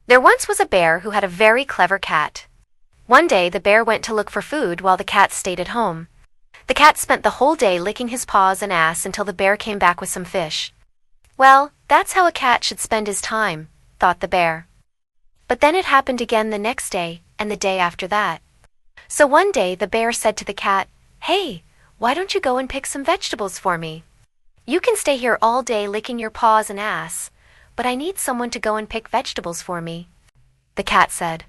There once was a bear who had a very clever cat. One day the bear went to look for food while the cat stayed at home. The cat spent the whole day licking his paws and ass until the bear came back with some fish. Well, that's how a cat should spend his time, thought the bear. But then it happened again the next day, and the day after that. So one day the bear said to the cat, "Hey, why don't you go and pick some vegetables for me? You can stay here all day licking your paws and ass, but I need someone to go and pick vegetables for me." The cat said,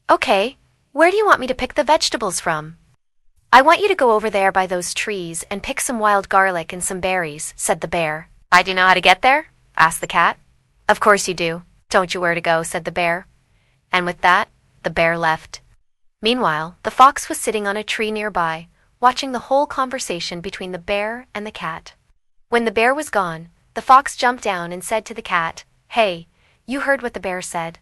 "Okay, where do you want me to pick the vegetables from?" "I want you to go over there by those trees and pick some wild garlic and some berries," said the bear. "I do know how to get there?" asked the cat. "Of course you do. Don't you where to go," said the bear. And with that, the bear left. Meanwhile, the fox was sitting on a tree nearby, watching the whole conversation between the bear and the cat. When the bear was gone, the fox jumped down and said to the cat, "Hey, you heard what the bear said.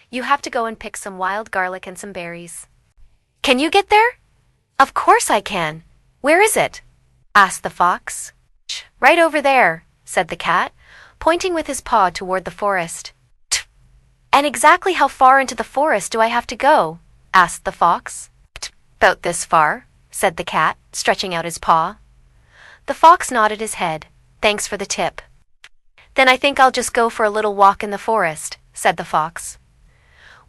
You have to go and pick some wild garlic and some berries. Can you get there?" "Of course I can. Where is it?" asked the fox. "Right over there," said the cat, pointing with his paw toward the forest. "And exactly how far into the forest do I have to go?" asked the fox. "About this far," said the cat, stretching out his paw. The fox nodded his head. "Thanks for the tip." "Then I think I'll just go for a little walk in the forest," said the fox.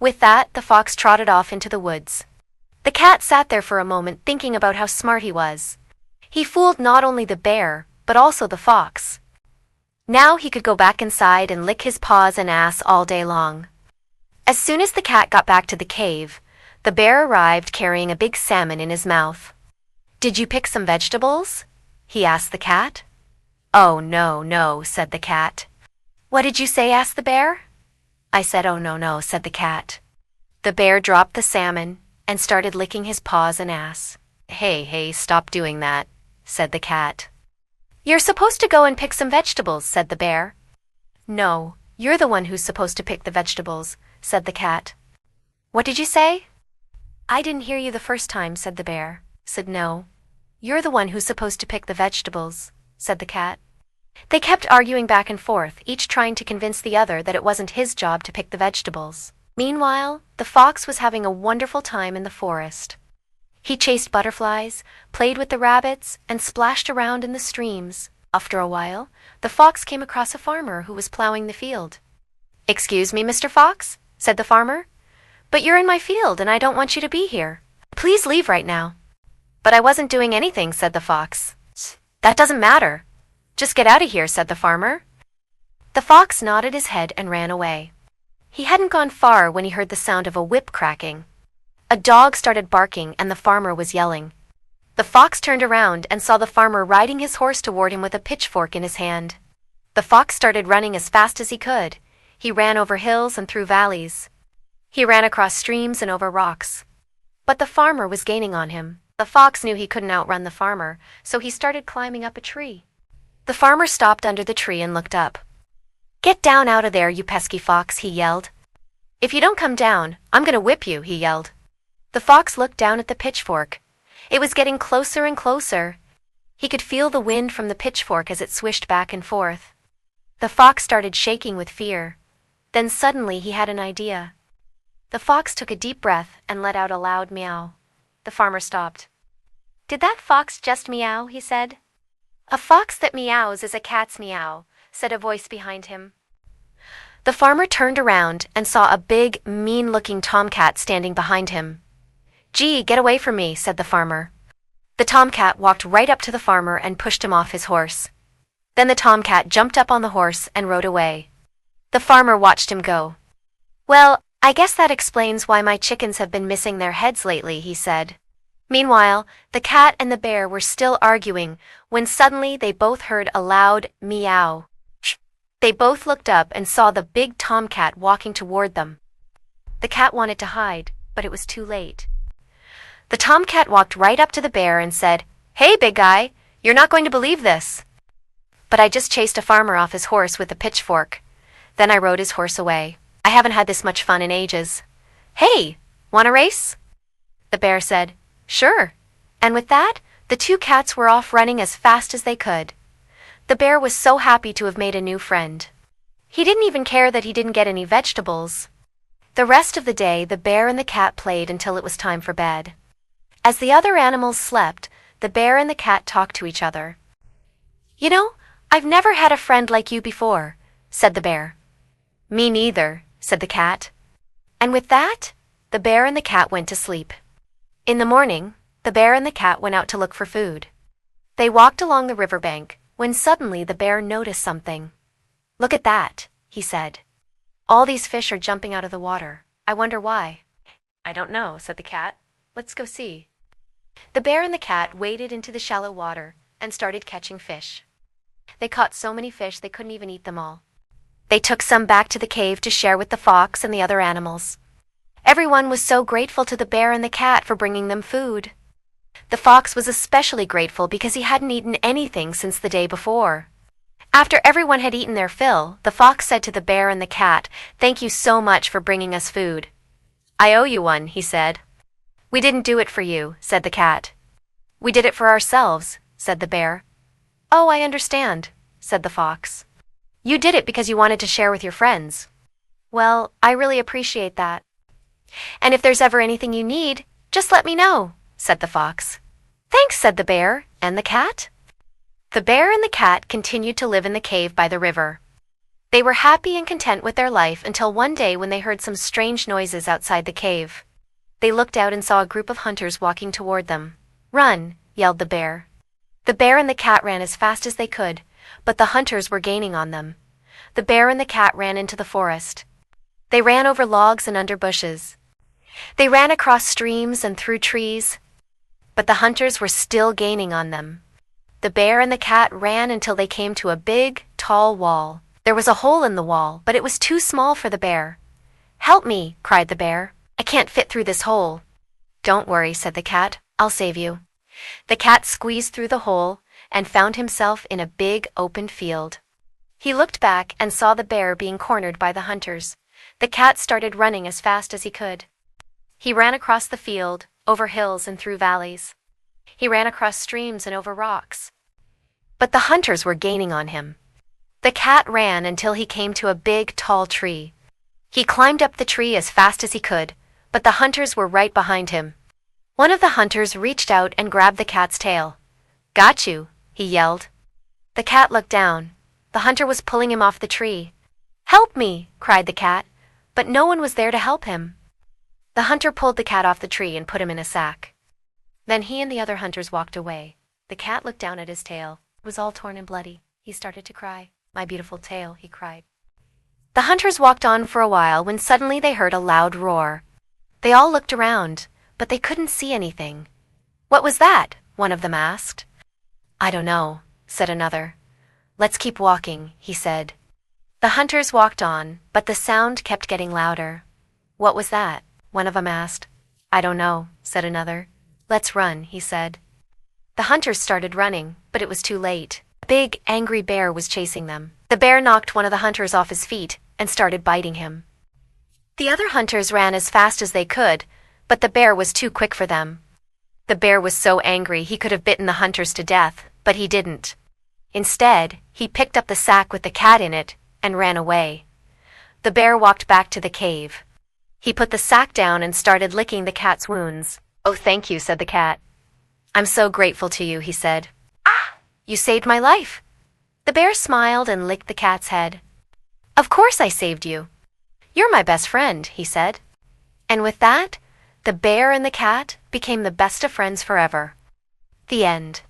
With that, the fox trotted off into the woods. The cat sat there for a moment thinking about how smart he was. He fooled not only the bear, but also the fox. Now he could go back inside and lick his paws and ass all day long. As soon as the cat got back to the cave, the bear arrived carrying a big salmon in his mouth. "Did you pick some vegetables?" he asked the cat. "Oh, no, no," said the cat. "What did you say?" asked the bear. "I said, oh, no, no," said the cat. The bear dropped the salmon and started licking his paws and ass. Hey, stop doing that," said the cat. "You're supposed to go and pick some vegetables," said the bear. "No, you're the one who's supposed to pick the vegetables," said the cat. "What did you say?" "I didn't hear you the first time," said the bear. "Said no. You're the one who's supposed to pick the vegetables," said the cat. They kept arguing back and forth, each trying to convince the other that it wasn't his job to pick the vegetables. Meanwhile, the fox was having a wonderful time in the forest. He chased butterflies, played with the rabbits, and splashed around in the streams. After a while, the fox came across a farmer who was plowing the field. "Excuse me, Mr. Fox," said the farmer, "but you're in my field and I don't want you to be here. Please leave right now." "But I wasn't doing anything," said the fox. "That doesn't matter. Just get out of here," said the farmer. The fox nodded his head and ran away. He hadn't gone far when he heard the sound of a whip cracking. A dog started barking and the farmer was yelling. The fox turned around and saw the farmer riding his horse toward him with a pitchfork in his hand. The fox started running as fast as he could. He ran over hills and through valleys. He ran across streams and over rocks. But the farmer was gaining on him. The fox knew he couldn't outrun the farmer, so he started climbing up a tree. The farmer stopped under the tree and looked up. "Get down out of there, you pesky fox," he yelled. "If you don't come down, I'm gonna whip you," he yelled. The fox looked down at the pitchfork. It was getting closer and closer. He could feel the wind from the pitchfork as it swished back and forth. The fox started shaking with fear. Then suddenly he had an idea. The fox took a deep breath and let out a loud meow. The farmer stopped. "Did that fox just meow?" he said. "A fox that meows is a cat's meow," said a voice behind him. The farmer turned around and saw a big, mean-looking tomcat standing behind him. "Gee, get away from me," said the farmer. The tomcat walked right up to the farmer and pushed him off his horse. Then the tomcat jumped up on the horse and rode away. The farmer watched him go. "Well, I guess that explains why my chickens have been missing their heads lately," he said. Meanwhile, the cat and the bear were still arguing when suddenly they both heard a loud meow. They both looked up and saw the big tomcat walking toward them. The cat wanted to hide, but it was too late. The tomcat walked right up to the bear and said, "Hey, big guy, you're not going to believe this. But I just chased a farmer off his horse with a pitchfork. Then I rode his horse away. I haven't had this much fun in ages. Hey, want a race?" The bear said, "Sure." And with that, the two cats were off running as fast as they could. The bear was so happy to have made a new friend. He didn't even care that he didn't get any vegetables. The rest of the day, the bear and the cat played until it was time for bed. As the other animals slept, the bear and the cat talked to each other. "You know, I've never had a friend like you before," said the bear. "Me neither," said the cat. And with that, the bear and the cat went to sleep. In the morning, the bear and the cat went out to look for food. They walked along the riverbank, when suddenly the bear noticed something. "Look at that," he said. "All these fish are jumping out of the water. I wonder why." "I don't know," said the cat. "Let's go see." The bear and the cat waded into the shallow water and started catching fish. They caught so many fish they couldn't even eat them all. They took some back to the cave to share with the fox and the other animals. Everyone was so grateful to the bear and the cat for bringing them food. The fox was especially grateful because he hadn't eaten anything since the day before. After everyone had eaten their fill, the fox said to the bear and the cat, "Thank you so much for bringing us food." "I owe you one," he said. "We didn't do it for you," said the cat. "We did it for ourselves," said the bear. "Oh, I understand," said the fox. "You did it because you wanted to share with your friends." "Well, I really appreciate that. And if there's ever anything you need, just let me know," said the fox. "Thanks," said the bear and the cat. The bear and the cat continued to live in the cave by the river. They were happy and content with their life until one day when they heard some strange noises outside the cave. They looked out and saw a group of hunters walking toward them. "Run!" yelled the bear. The bear and the cat ran as fast as they could, but the hunters were gaining on them. The bear and the cat ran into the forest. They ran over logs and under bushes. They ran across streams and through trees, but the hunters were still gaining on them. The bear and the cat ran until they came to a big, tall wall. There was a hole in the wall, but it was too small for the bear. "Help me!" cried the bear. "I can't fit through this hole." "Don't worry," said the cat. "I'll save you." The cat squeezed through the hole and found himself in a big open field. He looked back and saw the bear being cornered by the hunters. The cat started running as fast as he could. He ran across the field, over hills and through valleys. He ran across streams and over rocks. But the hunters were gaining on him. The cat ran until he came to a big, tall tree. He climbed up the tree as fast as he could, but the hunters were right behind him. One of the hunters reached out and grabbed the cat's tail. "Got you," he yelled. The cat looked down. The hunter was pulling him off the tree. "Help me!" cried the cat, but no one was there to help him. The hunter pulled the cat off the tree and put him in a sack. Then he and the other hunters walked away. The cat looked down at his tail. It was all torn and bloody. He started to cry. "My beautiful tail," he cried. The hunters walked on for a while when suddenly they heard a loud roar. They all looked around, but they couldn't see anything. "What was that?" one of them asked. "I don't know," said another. "Let's keep walking," he said. The hunters walked on, but the sound kept getting louder. "What was that?" one of them asked. "I don't know," said another. "Let's run," he said. The hunters started running, but it was too late. A big, angry bear was chasing them. The bear knocked one of the hunters off his feet and started biting him. The other hunters ran as fast as they could, but the bear was too quick for them. The bear was so angry he could have bitten the hunters to death, but he didn't. Instead, he picked up the sack with the cat in it and ran away. The bear walked back to the cave. He put the sack down and started licking the cat's wounds. "Oh, thank you," said the cat. "I'm so grateful to you," he said. "Ah, you saved my life." The bear smiled and licked the cat's head. "Of course I saved you. You're my best friend," he said. And with that, the bear and the cat became the best of friends forever. The end.